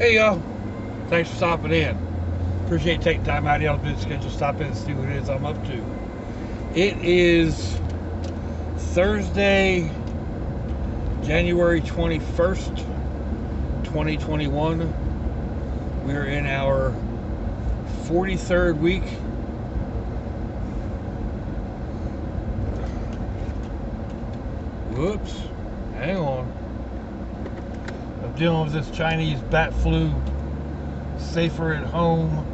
Hey y'all, thanks for stopping in. Appreciate you taking time out of y'all's busy schedule to stop in and see what it is I'm up to. It is Thursday, January 21st, 2021. We're in our 43rd week. Whoops, hang on. I'm dealing with this Chinese bat flu. Safer at home.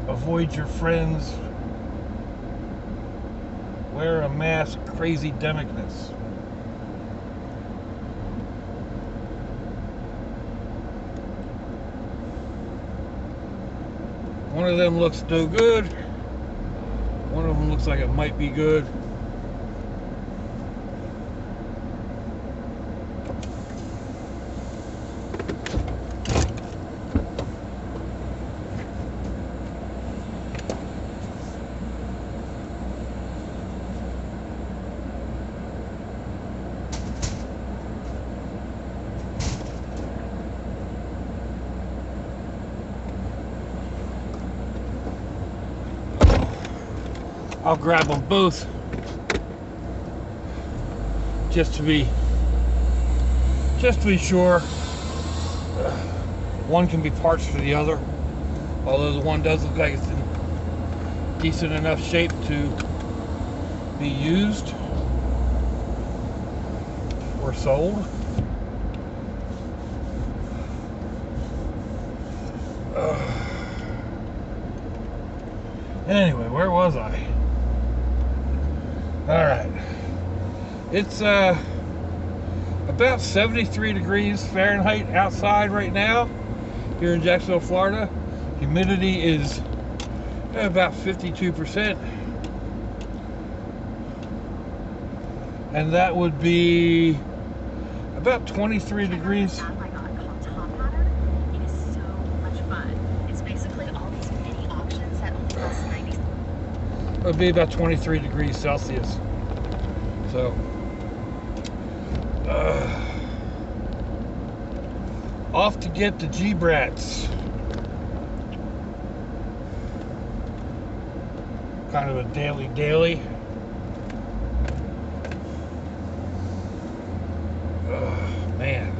Avoid your friends. Wear a mask. Crazy demicness. One of them looks no good. One of them looks like it might be good. I'll grab them both just to be sure. One can be parts for the other, although the one does look like it's in decent enough shape to be used or sold. Anyway, where was I? Alright, it's about 73 degrees Fahrenheit outside right now here in Jacksonville, Florida. Humidity is about 52%, and that would be about 23 degrees. It would be about 23 degrees Celsius. So, off to get the G-Brats. Kind of a daily. Man.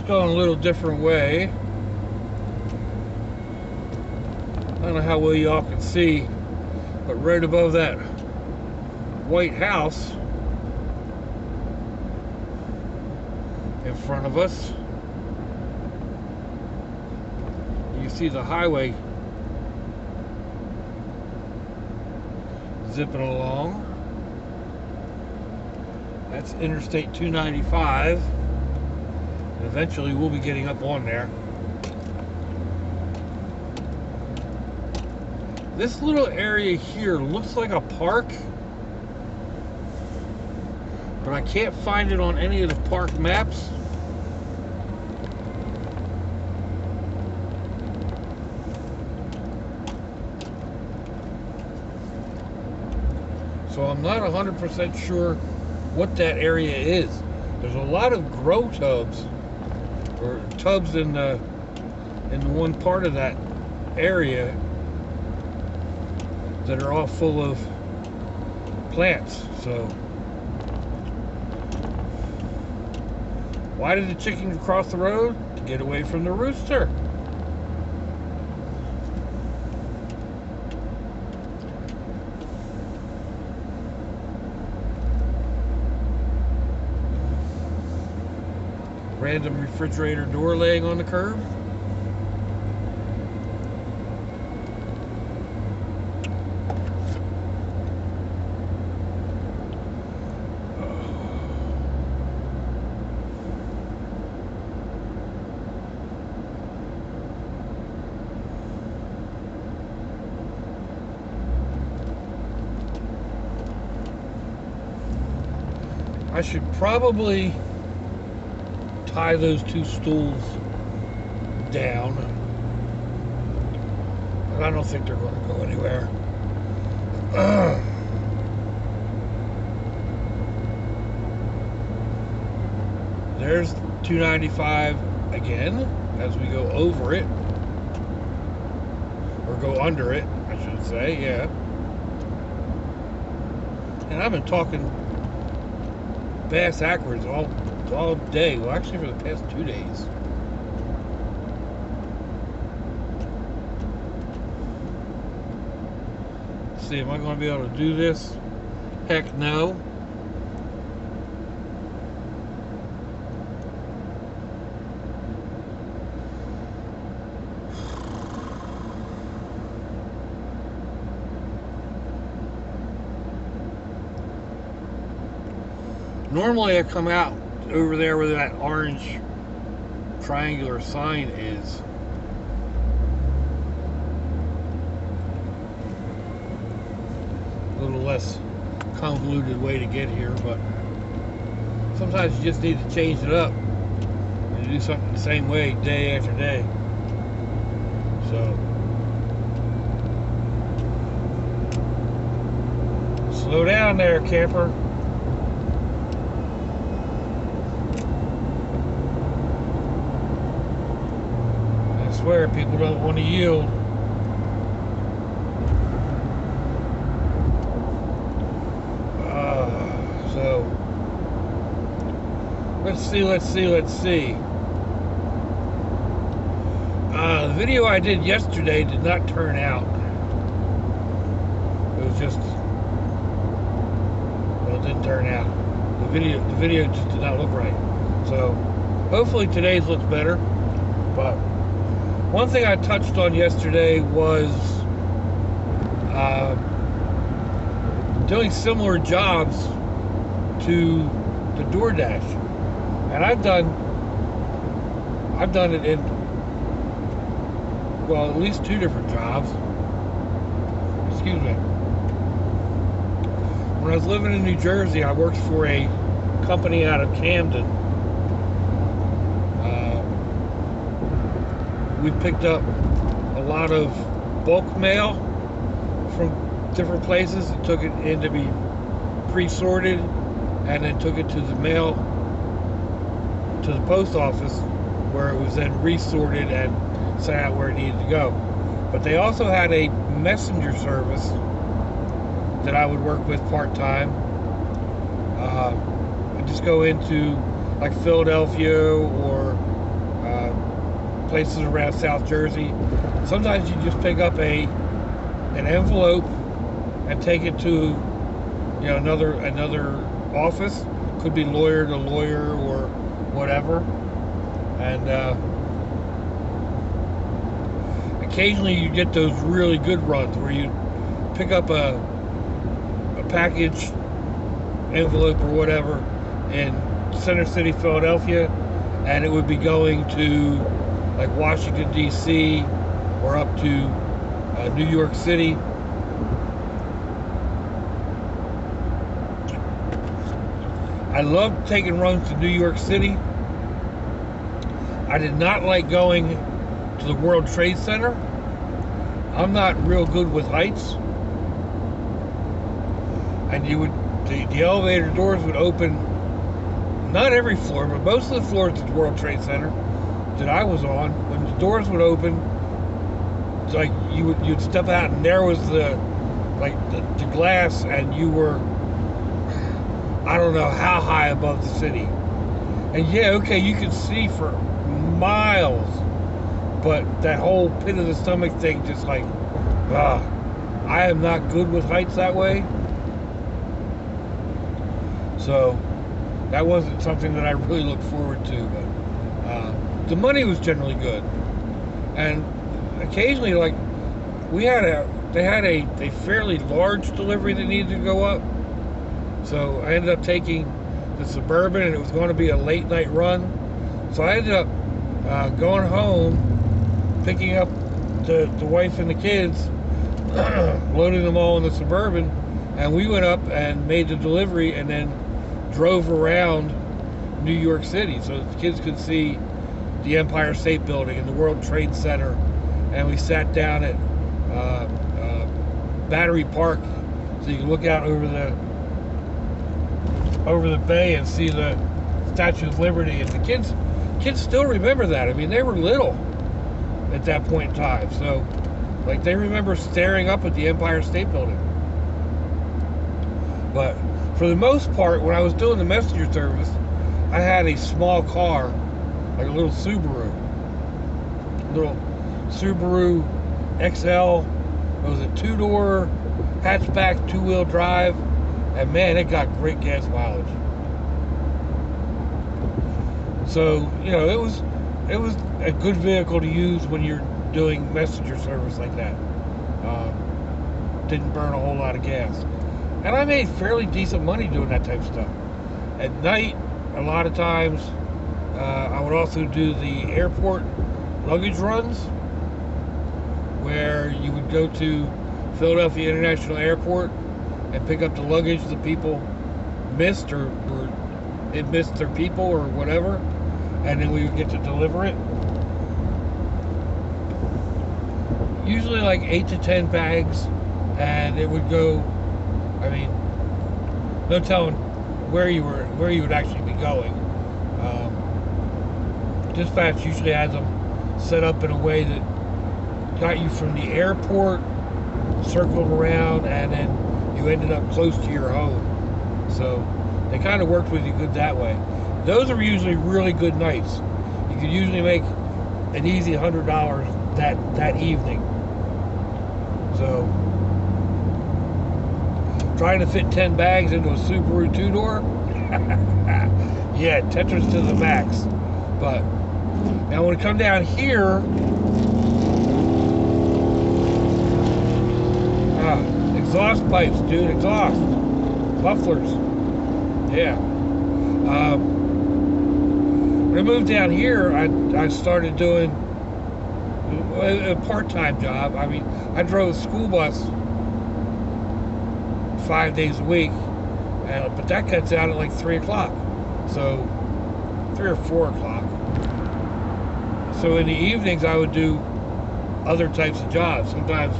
Going a little different way. I don't know how well y'all can see, but right above that white house in front of us, you see the highway zipping along. That's Interstate 295. Eventually we'll be getting up on there. This little area here looks like a park, but I can't find it on any of the park maps. So I'm not 100% sure what that area is. There's a lot of grow tubs, or tubs in the one part of that area that are all full of plants. So why did the chicken cross the road? To get away from the rooster. Random refrigerator door laying on the curb. I should probably tie those two stools down, but I don't think they're going to go anywhere. There's 295 again as we go over it, or go under it, I should say, yeah. And I've been talking backwards all day. Well, actually for the past 2 days. Let's see, am I going to be able to do this? Heck no. Normally I come out over there where that orange triangular sign is. A little less convoluted way to get here, but sometimes you just need to change it up and do something the same way day after day. So slow down there, camper. I swear people don't want to yield. So let's see. The video I did yesterday did not turn out. It was just, well, it didn't turn out. The video just did not look right. So hopefully today's looks better. But one thing I touched on yesterday was doing similar jobs to the DoorDash, and I've done it in, well, at least 2 different jobs. Excuse me. When I was living in New Jersey, I worked for a company out of Camden. We picked up a lot of bulk mail from different places and took it in to be pre-sorted, and then took it to the mail, to the post office, where it was then resorted and sent out where it needed to go. But they also had a messenger service that I would work with part-time. I just go into like Philadelphia or places around South Jersey. Sometimes you just pick up an envelope and take it to, you know, another office. Could be lawyer to lawyer or whatever. And occasionally you get those really good runs where you pick up a package, envelope or whatever in Center City, Philadelphia, and it would be going to like Washington, D.C. or up to New York City. I loved taking runs to New York City. I did not like going to the World Trade Center. I'm not real good with heights. And the elevator doors would open, not every floor, but most of the floors at the World Trade Center that I was on, when the doors would open, it's like you'd step out and there was the glass, and you were, I don't know how high above the city. And yeah, okay, you could see for miles, but that whole pit of the stomach thing, just like, I am not good with heights that way. So that wasn't something that I really looked forward to, but the money was generally good. And occasionally, like, they had a fairly large delivery that needed to go up. So I ended up taking the Suburban, and it was going to be a late night run. So I ended up going home, picking up the wife and the kids, loading them all in the Suburban, and we went up and made the delivery, and then drove around New York City so the kids could see the Empire State Building and the World Trade Center, and we sat down at Battery Park so you can look out over the bay and see the Statue of Liberty. And the kids still remember that. I mean, they were little at that point in time, so like they remember staring up at the Empire State Building. But for the most part, when I was doing the messenger service, I had a small car, like a little Subaru XL. It was a 2-door hatchback, 2-wheel drive, and man, it got great gas mileage. So, you know, it was a good vehicle to use when you're doing messenger service like that. Didn't burn a whole lot of gas. And I made fairly decent money doing that type of stuff. At night, a lot of times, I would also do the airport luggage runs, where you would go to Philadelphia International Airport and pick up the luggage that people missed or it missed their people or whatever, and then we would get to deliver it. Usually like 8 to 10 bags, and it would go, I mean, no telling where you would actually be going. Dispatch usually has them set up in a way that got you from the airport, circled around, and then you ended up close to your home. So they kind of worked with you good that way. Those are usually really good nights. You could usually make an easy $100 that evening. So trying to fit 10 bags into a Subaru 2-door, yeah, Tetris to the max. But now when we come down here, exhaust pipes, dude, exhaust mufflers, yeah. When I moved down here, I started doing a part-time job. I mean, I drove a school bus 5 days a week, but that cuts out at like 3 o'clock, so 3 or 4 o'clock. So in the evenings, I would do other types of jobs. Sometimes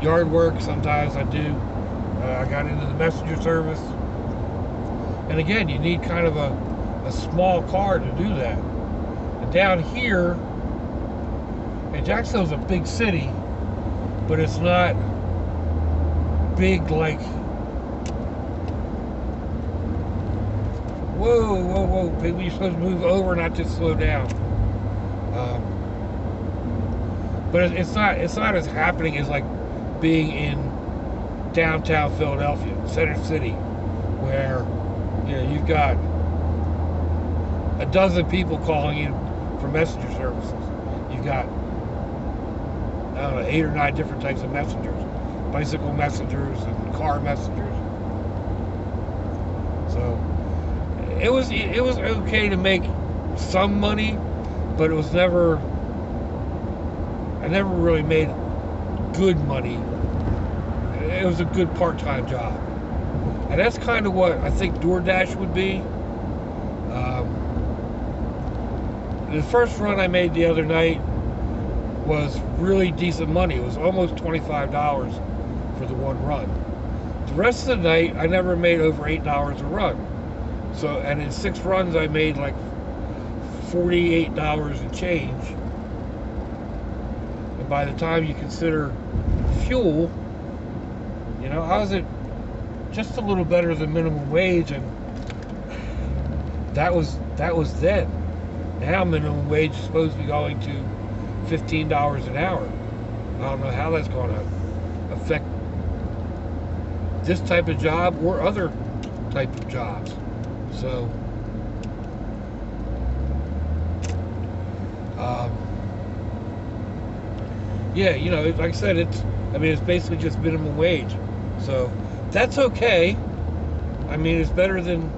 yard work. Sometimes I got into the messenger service. And again, you need kind of a small car to do that. And down here, and Jacksonville's a big city, but it's not big like, whoa, maybe you're supposed to move over, not just slow down. But it's not as happening as like being in downtown Philadelphia, Center City, where you've got a dozen people calling in for messenger services. You've got, I don't know, 8 or 9 different types of messengers, bicycle messengers and car messengers. So it was okay to make some money, but it was I never really made good money. It was a good part-time job. And that's kind of what I think DoorDash would be. The first run I made the other night was really decent money. It was almost $25 for the one run. The rest of the night, I never made over $8 a run. So, and in 6 runs, I made like $48 and change. And by the time you consider fuel, I was at just a little better than minimum wage, and that was then. Now minimum wage is supposed to be going to $15 an hour. I don't know how that's going to affect this type of job or other type of jobs. So, yeah, like I said, it's basically just minimum wage. So that's okay. I mean, it's better than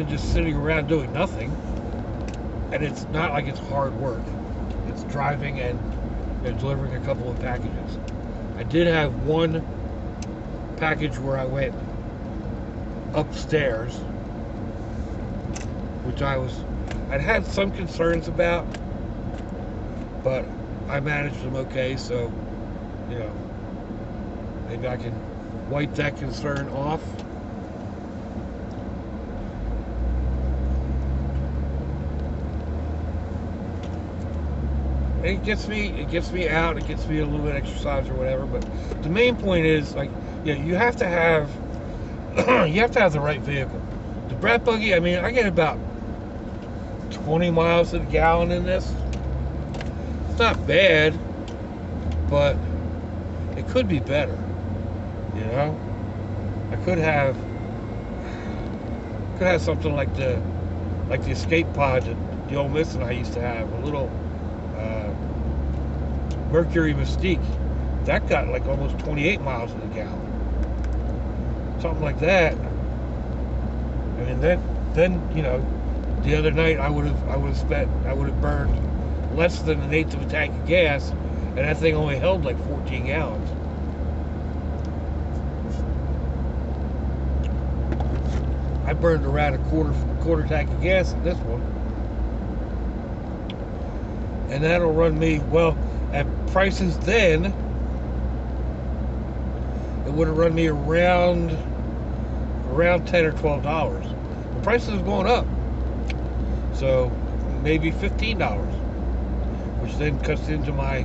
just sitting around doing nothing. And it's not like it's hard work. It's driving and delivering a couple of packages. I did have one package where I went upstairs, which I'd had some concerns about, but I managed them okay, so, you know, maybe I can wipe that concern off. It gets me out, it gets me a little bit of exercise or whatever, but the main point is, like, yeah, you have to have the right vehicle. The brat buggy, I mean, I get about 20 miles to the gallon in this. It's not bad, but it could be better, you know? I could have something like the escape pod that the old Miss and I used to have, a little Mercury Mystique. That got like almost 28 miles to the gallon. Something like that. I mean, then you know, the other night I would have burned less than an eighth of a tank of gas, and that thing only held like 14 gallons. I burned around a quarter tank of gas in this one, and that'll run me, well, at prices then, it would have run me around $10 or $12. The prices have gone up, so maybe $15, which then cuts into my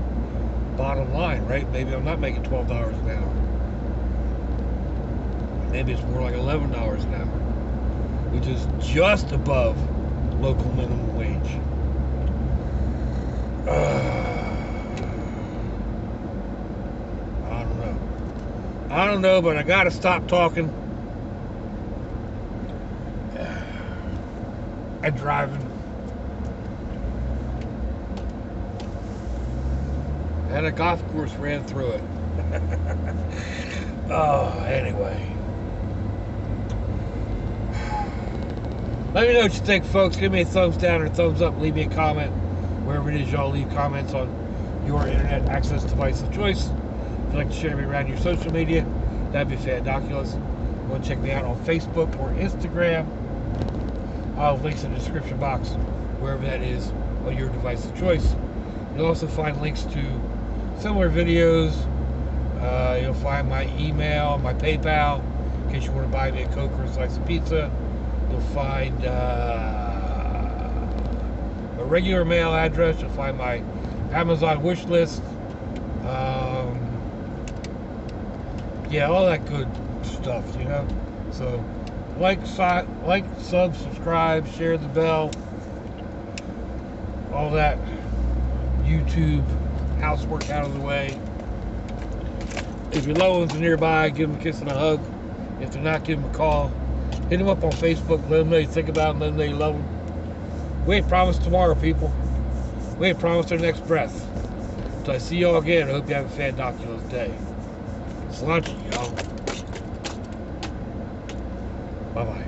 bottom line, right? Maybe I'm not making $12 an hour. Maybe it's more like $11 an hour, which is just above local minimum wage. I don't know, but I gotta stop talking. I'm driving. And a golf course ran through it. Oh, anyway. Let me know what you think, folks. Give me a thumbs down or a thumbs up. Leave me a comment. Wherever it is y'all leave comments on your internet access device of choice. If you'd like to share me around your social media, that'd be fandoculous. You want to check me out on Facebook or Instagram. I'll have links in the description box, wherever that is on your device of choice. You'll also find links to similar videos. You'll find my email, my PayPal, in case you want to buy me a Coke or a slice of pizza. You'll find a regular mail address. You'll find my Amazon wish list. Yeah, all that good stuff, you know. So, like, sub, subscribe, share the bell, all that YouTube housework out of the way. If your loved ones are nearby, give them a kiss and a hug. If they're not, give them a call. Hit them up on Facebook. Let them know you think about them. Let them know you love them. We ain't promised tomorrow, people. We ain't promised our next breath. So I see y'all again. I hope you have a fandoculous day. Slouchy, y'all. Bye-bye.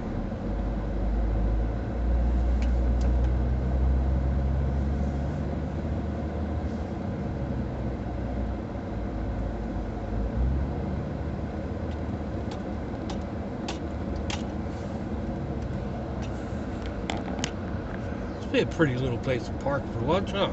It's be a pretty little place to park for lunch, huh?